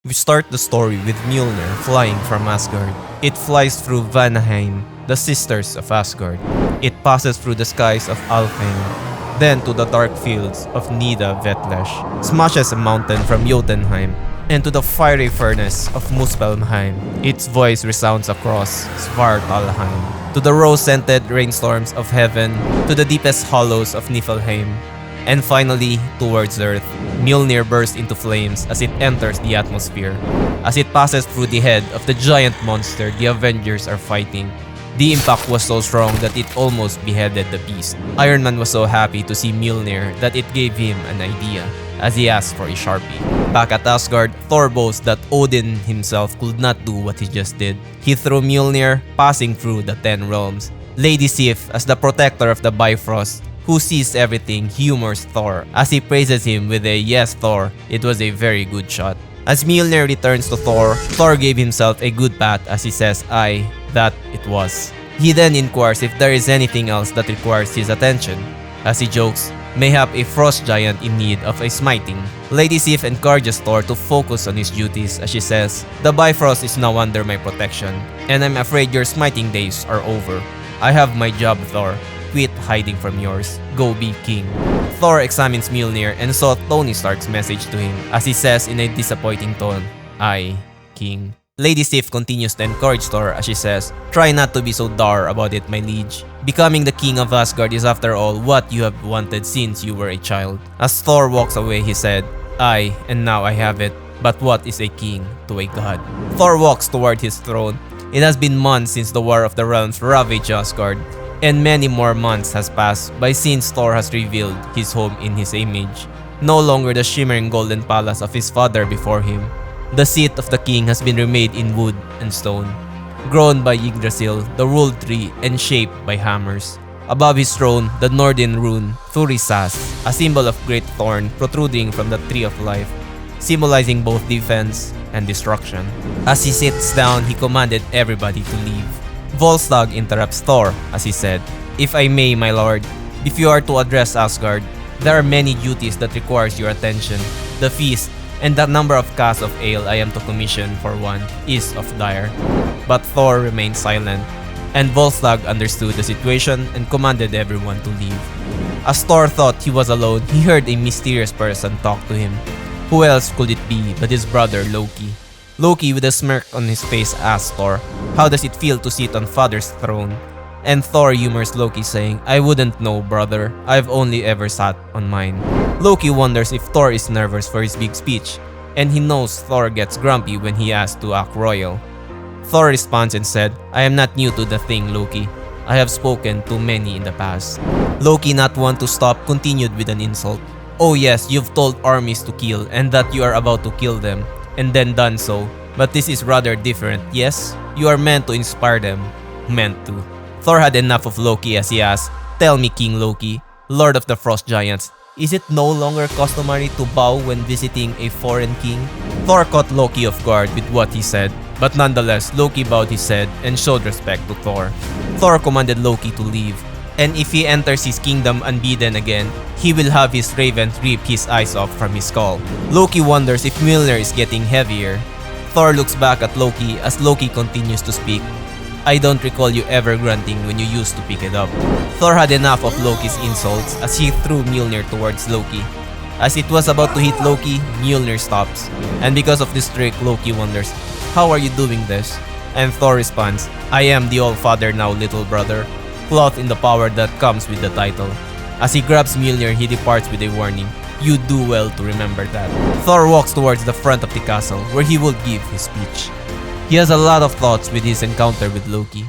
We start the story with Mjolnir flying from Asgard. It flies through Vanaheim, the sisters of Asgard. It passes through the skies of Alfheim, then to the dark fields of Nida Vetlesh, smashes a mountain from Jotunheim, and to the fiery furnace of Muspelheim. Its voice resounds across Svartalheim, to the rose-scented rainstorms of heaven, to the deepest hollows of Niflheim, and finally towards Earth. Mjolnir bursts into flames as it enters the atmosphere. As it passes through the head of the giant monster the Avengers are fighting, the impact was so strong that it almost beheaded the beast. Iron Man was so happy to see Mjolnir that it gave him an idea, as he asked for a Sharpie. Back at Asgard, Thor boasts that Odin himself could not do what he just did. He threw Mjolnir, passing through the 10 realms. Lady Sif, as the protector of the Bifrost, who sees everything, humors Thor as he praises him with a "Yes, Thor, it was a very good shot." As Mjolnir returns to Thor, Thor gave himself a good pat as he says, "Aye, that it was." He then inquires if there is anything else that requires his attention. As he jokes, mayhap a frost giant in need of a smiting. Lady Sif encourages Thor to focus on his duties as she says, "The Bifrost is now under my protection, and I'm afraid your smiting days are over. I have my job, Thor. Quit hiding from yours. Go be king." Thor examines Mjolnir and saw Tony Stark's message to him as he says in a disappointing tone, "Aye, king." Lady Sif continues to encourage Thor as she says, "Try not to be so dour about it, my liege. Becoming the king of Asgard is after all what you have wanted since you were a child." As Thor walks away, he said, "Aye, and now I have it. But what is a king to a god?" Thor walks toward his throne. It has been months since the War of the Realms ravaged Asgard, and many more months has passed by since Thor has revealed his home in his image. No longer the shimmering golden palace of his father before him. The seat of the king has been remade in wood and stone, grown by Yggdrasil, the rule tree, and shaped by hammers. Above his throne, the Northern rune, Thurisaz, a symbol of great thorn protruding from the tree of life, symbolizing both defense and destruction. As he sits down, he commanded everybody to leave. Volstagg interrupts Thor as he said, "If I may, my lord, if you are to address Asgard, there are many duties that requires your attention. The feast and the number of casks of ale I am to commission for one is of dire." But Thor remained silent, and Volstagg understood the situation and commanded everyone to leave. As Thor thought he was alone, he heard a mysterious person talk to him. Who else could it be but his brother Loki? Loki, with a smirk on his face, asked Thor, "How does it feel to sit on father's throne?" And Thor humors Loki saying, "I wouldn't know, brother. I've only ever sat on mine." Loki wonders if Thor is nervous for his big speech, and he knows Thor gets grumpy when he asks to act royal. Thor responds and said, "I am not new to the thing, Loki. I have spoken to many in the past." Loki, not one to stop, continued with an insult. "Oh yes, you've told armies to kill and that you are about to kill them, and then done so. But this is rather different, yes? You are meant to inspire them." Meant to. Thor had enough of Loki as he asked, "Tell me, King Loki, Lord of the Frost Giants, is it no longer customary to bow when visiting a foreign king?" Thor caught Loki off guard with what he said, but nonetheless, Loki bowed his head and showed respect to Thor. Thor commanded Loki to leave, and if he enters his kingdom unbidden again, he will have his raven rip his eyes off from his skull. Loki wonders if Mjolnir is getting heavier. Thor looks back at Loki as Loki continues to speak. "I don't recall you ever grunting when you used to pick it up." Thor had enough of Loki's insults as he threw Mjolnir towards Loki. As it was about to hit Loki, Mjolnir stops. And because of this trick, Loki wonders, "How are you doing this?" And Thor responds, "I am the All-Father now, little brother, clothed in the power that comes with the title." As he grabs Mjolnir, he departs with a warning. You do well to remember that. Thor walks towards the front of the castle where he will give his speech. He has a lot of thoughts with his encounter with Loki.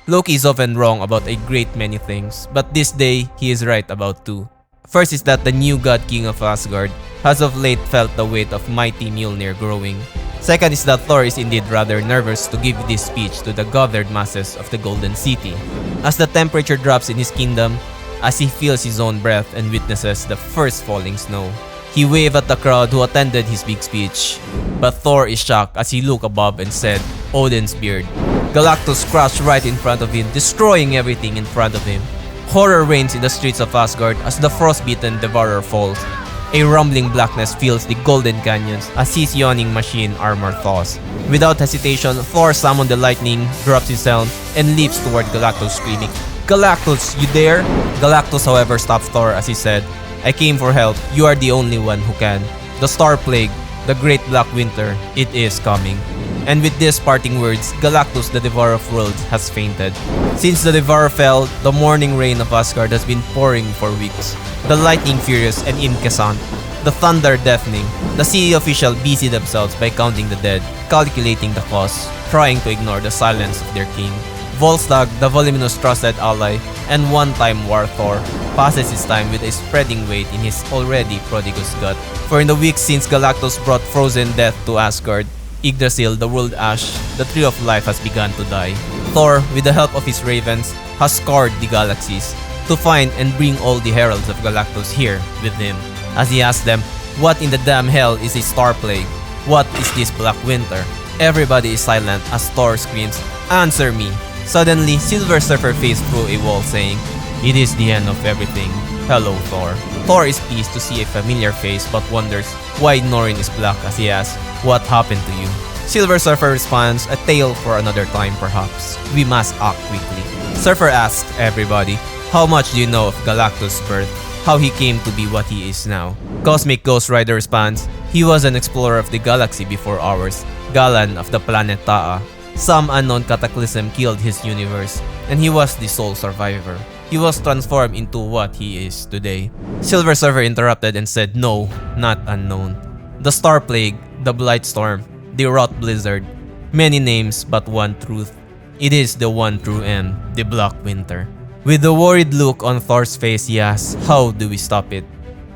Loki is often wrong about a great many things, but this day he is right about two. First is that the new god King of Asgard has of late felt the weight of mighty Mjolnir growing. Second is that Thor is indeed rather nervous to give this speech to the gathered masses of the Golden City. As the temperature drops in his kingdom, as he feels his own breath and witnesses the first falling snow, he waved at the crowd who attended his big speech. But Thor is shocked as he looked above and said, "Odin's beard." Galactus crashed right in front of him, destroying everything in front of him. Horror reigns in the streets of Asgard as the frostbitten devourer falls. A rumbling blackness fills the golden canyons as his yawning machine armor thaws. Without hesitation, Thor summons the lightning, drops his helm, and leaps toward Galactus screaming, "Galactus, you dare?" Galactus, however, stops Thor as he said, "I came for help. You are the only one who can. The Star Plague, the Great Black Winter, it is coming." And with these parting words, Galactus, the Devourer of Worlds, has fainted. Since the Devourer fell, the morning rain of Asgard has been pouring for weeks. The lightning furious and incessant, the thunder deafening. The city officials busy themselves by counting the dead, calculating the cost, trying to ignore the silence of their king. Volstagg, the voluminous trusted ally and one-time war Thor, passes his time with a spreading weight in his already prodigious gut. For in the weeks since Galactus brought frozen death to Asgard, Yggdrasil, the world ash, the tree of life has begun to die. Thor, with the help of his ravens, has scoured the galaxies to find and bring all the heralds of Galactus here with him. As he asks them, what in the damn hell is a star plague? What is this black winter? Everybody is silent as Thor screams, "Answer me!" Suddenly, Silver Surfer faced through a wall saying, "It is the end of everything. Hello, Thor." Thor is pleased to see a familiar face but wonders why Norrin is black as he asks, "What happened to you?" Silver Surfer responds, "A tale for another time perhaps. We must act quickly." Surfer asks everybody, "How much do you know of Galactus' birth? How he came to be what he is now?" Cosmic Ghost Rider responds, "He was an explorer of the galaxy before ours, Galan of the planet Ta'a. Some unknown cataclysm killed his universe, and he was the sole survivor. He was transformed into what he is today." Silver Surfer interrupted and said, "No, not unknown. The Star Plague, the Blight Storm, the Wrath Blizzard. Many names but one truth. It is the one true end, the Black Winter." With a worried look on Thor's face, he asks, "How do we stop it?"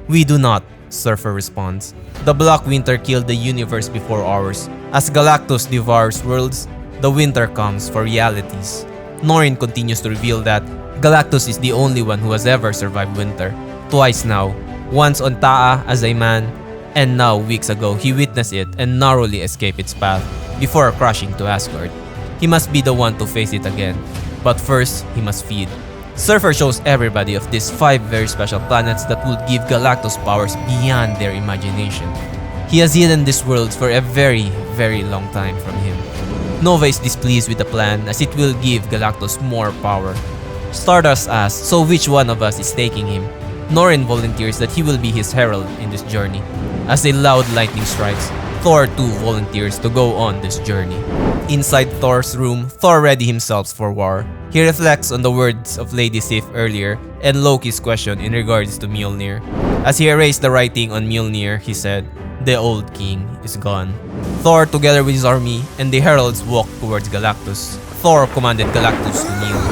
"We do not," Surfer responds. "The Black Winter killed the universe before ours. As Galactus devours worlds, the winter comes for realities." Norrin continues to reveal that Galactus is the only one who has ever survived winter. Twice now. Once on Ta'a as a man, and now weeks ago he witnessed it and narrowly escaped its path before crashing to Asgard. He must be the one to face it again. But first, he must feed. Surfer shows everybody of these 5 very special planets that will give Galactus powers beyond their imagination. He has hidden these worlds for a very, very long time from him. Nova is displeased with the plan as it will give Galactus more power. Stardust asks, "So which one of us is taking him?" Norrin volunteers that he will be his herald in this journey. As a loud lightning strikes, Thor too volunteers to go on this journey. Inside Thor's room, Thor ready himself for war. He reflects on the words of Lady Sif earlier and Loki's question in regards to Mjolnir. As he erased the writing on Mjolnir, he said, "The old king is gone." Thor, together with his army and the heralds, walked towards Galactus. Thor commanded Galactus to kneel.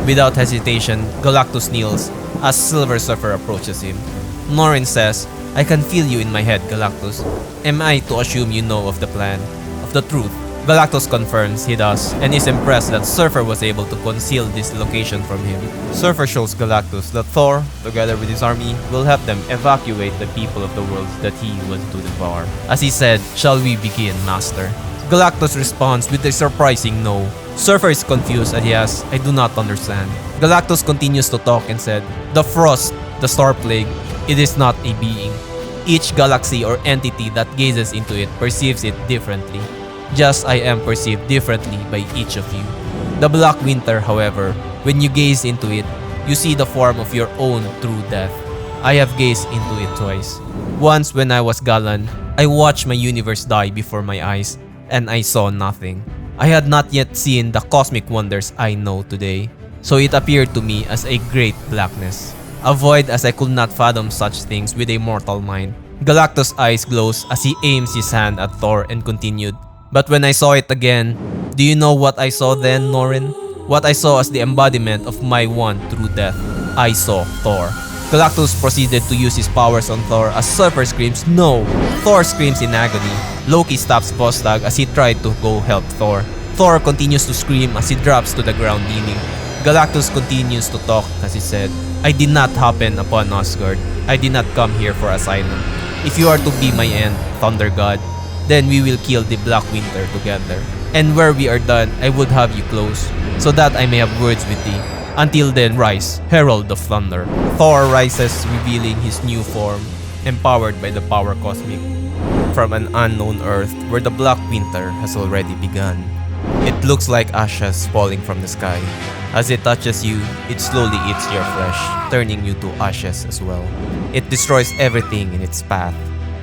Without hesitation, Galactus kneels as Silver Surfer approaches him. Norrin says, "I can feel you in my head, Galactus. Am I to assume you know of the plan, of the truth?" Galactus confirms he does and is impressed that Surfer was able to conceal this location from him. Surfer shows Galactus that Thor, together with his army, will help them evacuate the people of the worlds that he was to devour. As he said, "Shall we begin, Master?" Galactus responds with a surprising no. Surfer is confused and he asks, "I do not understand." Galactus continues to talk and said, "The frost, the star plague, it is not a being. Each galaxy or entity that gazes into it perceives it differently. Just I am perceived differently by each of you. The Black Winter, however, when you gaze into it, you see the form of your own true death. I have gazed into it twice. Once when I was Galan, I watched my universe die before my eyes, and I saw nothing. I had not yet seen the cosmic wonders I know today, so it appeared to me as a great blackness. A void as I could not fathom such things with a mortal mind." Galactus' eyes glows as he aims his hand at Thor and continued, "But when I saw it again, do you know what I saw then, Norrin? What I saw as the embodiment of my one true death. I saw Thor." Galactus proceeded to use his powers on Thor as Surfer screams, "No!" Thor screams in agony. Loki stops Volstagg as he tried to go help Thor. Thor continues to scream as he drops to the ground kneeling. Galactus continues to talk as he said, "I did not happen upon Asgard. I did not come here for asylum. If you are to be my end, Thunder God, then we will kill the Black Winter together. And where we are done, I would have you close, so that I may have words with thee. Until then, rise, Herald of Thunder." Thor rises, revealing his new form, empowered by the power cosmic from an unknown Earth where the Black Winter has already begun. It looks like ashes falling from the sky. As it touches you, it slowly eats your flesh, turning you to ashes as well. It destroys everything in its path,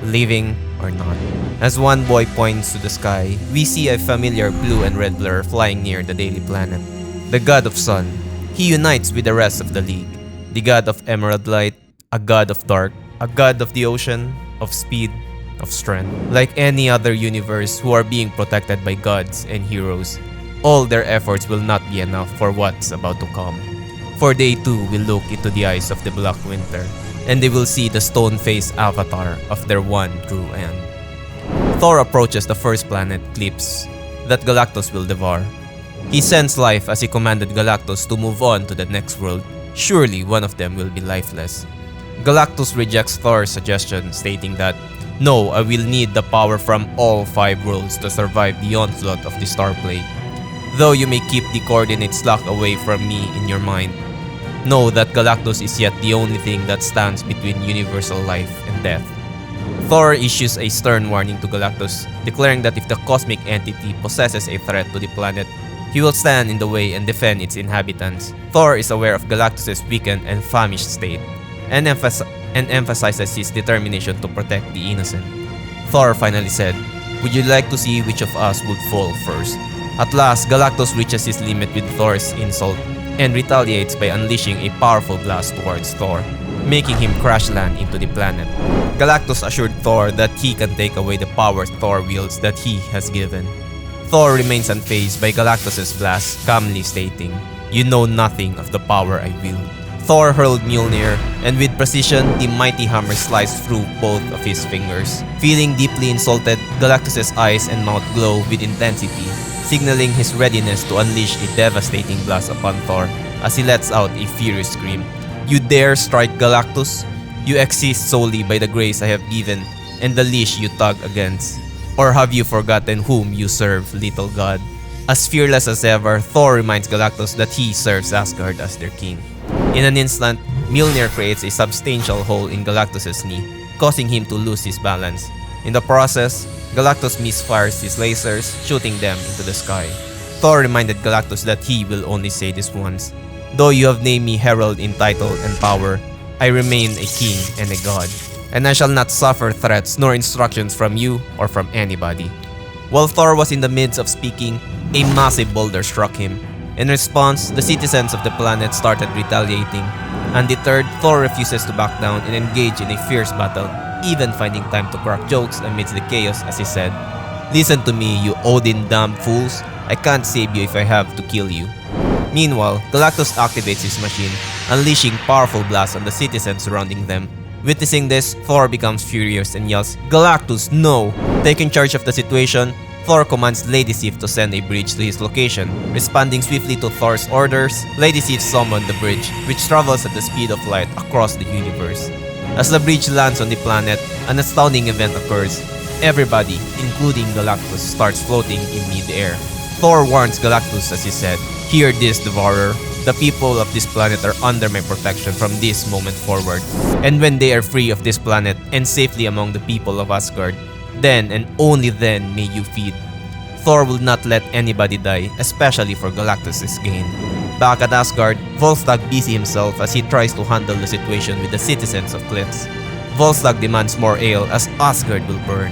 living or not. As one boy points to the sky, we see a familiar blue and red blur flying near the daily planet. The god of sun. He unites with the rest of the league. The god of emerald light, a god of dark, a god of the ocean, of speed, of strength. Like any other universe who are being protected by gods and heroes, all their efforts will not be enough for what's about to come. For they too will look into the eyes of the Black Winter, and they will see the stone-faced avatar of their one true end. Thor approaches the first planet, Clips, that Galactus will devour. He sends life as he commanded Galactus to move on to the next world. Surely one of them will be lifeless. Galactus rejects Thor's suggestion, stating that, "No, I will need the power from all 5 worlds to survive the onslaught of the Star Plague. Though you may keep the coordinates locked away from me in your mind, know that Galactus is yet the only thing that stands between universal life and death." Thor issues a stern warning to Galactus, declaring that if the cosmic entity possesses a threat to the planet, he will stand in the way and defend its inhabitants. Thor is aware of Galactus' weakened and famished state, and emphasizes his determination to protect the innocent. Thor finally said, "Would you like to see which of us would fall first?" At last, Galactus reaches his limit with Thor's insult and retaliates by unleashing a powerful blast towards Thor, making him crash land into the planet. Galactus assured Thor that he can take away the power Thor wields that he has given. Thor remains unfazed by Galactus' blast, calmly stating, "You know nothing of the power I wield." Thor hurled Mjolnir, and with precision, the mighty hammer sliced through both of his fingers. Feeling deeply insulted, Galactus' eyes and mouth glow with intensity, signaling his readiness to unleash a devastating blast upon Thor as he lets out a furious scream. "You dare strike Galactus? You exist solely by the grace I have given and the leash you tug against. Or have you forgotten whom you serve, little god?" As fearless as ever, Thor reminds Galactus that he serves Asgard as their king. In an instant, Mjolnir creates a substantial hole in Galactus' knee, causing him to lose his balance. In the process, Galactus misfires his lasers, shooting them into the sky. Thor reminded Galactus that he will only say this once, "Though you have named me herald in title and power, I remain a king and a god, and I shall not suffer threats nor instructions from you or from anybody." While Thor was in the midst of speaking, a massive boulder struck him. In response, the citizens of the planet started retaliating. Undeterred, Thor refuses to back down and engage in a fierce battle, even finding time to crack jokes amidst the chaos as he said, "Listen to me, you Odin-damned fools. I can't save you if I have to kill you." Meanwhile, Galactus activates his machine, unleashing powerful blasts on the citizens surrounding them. Witnessing this, Thor becomes furious and yells, "Galactus, no!" Taking charge of the situation, Thor commands Lady Sif to send a bridge to his location. Responding swiftly to Thor's orders, Lady Sif summoned the bridge, which travels at the speed of light across the universe. As the bridge lands on the planet, an astounding event occurs. Everybody, including Galactus, starts floating in mid-air. Thor warns Galactus as he said, "Hear this, Devourer. The people of this planet are under my protection from this moment forward. And when they are free of this planet and safely among the people of Asgard, then and only then may you feed." Thor will not let anybody die, especially for Galactus' gain. Back at Asgard, Volstagg busy himself as he tries to handle the situation with the citizens of Clips. Volstagg demands more ale as Asgard will burn.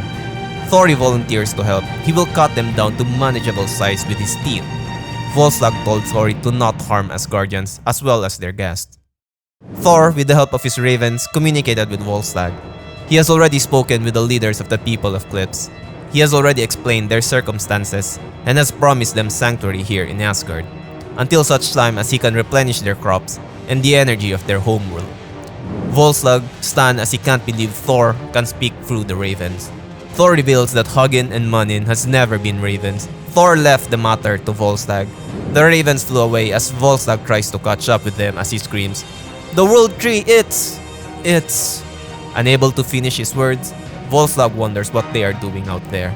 Thor volunteers to help. He will cut them down to manageable size with his teeth. Volstagg told Thor to not harm Asgardians as well as their guests. Thor, with the help of his ravens, communicated with Volstagg. He has already spoken with the leaders of the people of Clips. He has already explained their circumstances and has promised them sanctuary here in Asgard, until such time as he can replenish their crops and the energy of their homeworld. Volstagg stands as he can't believe Thor can speak through the ravens. Thor reveals that Hugin and Munin has never been ravens. Thor left the matter to Volstagg. The ravens flew away as Volstagg tries to catch up with them as he screams, "The World Tree, it's... Unable to finish his words, Volstagg wonders what they are doing out there.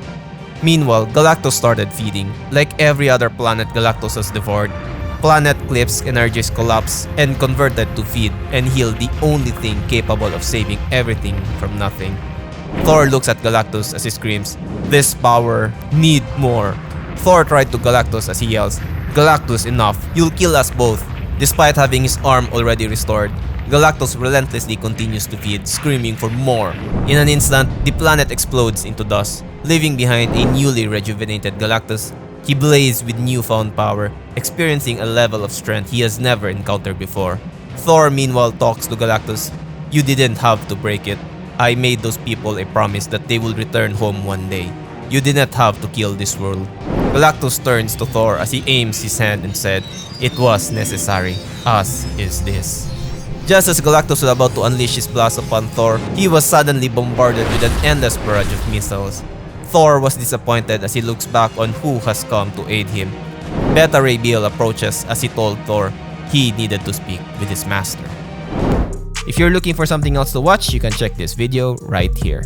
Meanwhile, Galactus started feeding. Like every other planet Galactus has devoured, Planet Cliff's energies collapse and converted to feed and heal the only thing capable of saving everything from nothing. Thor looks at Galactus as he screams, "This power, need more." Thor tried to Galactus as he yells, "Galactus, enough, you'll kill us both." Despite having his arm already restored, Galactus relentlessly continues to feed, screaming for more. In an instant, the planet explodes into dust, leaving behind a newly rejuvenated Galactus. He blazed with newfound power, experiencing a level of strength he has never encountered before. Thor meanwhile talks to Galactus, "You didn't have to break it. I made those people a promise that they will return home one day. You didn't have to kill this world." Galactus turns to Thor as he aims his hand and said, "It was necessary, as is this." Just as Galactus was about to unleash his blast upon Thor, he was suddenly bombarded with an endless barrage of missiles. Thor was disappointed as he looks back on who has come to aid him. Beta Ray Bill approaches as he told Thor he needed to speak with his master. If you're looking for something else to watch, you can check this video right here.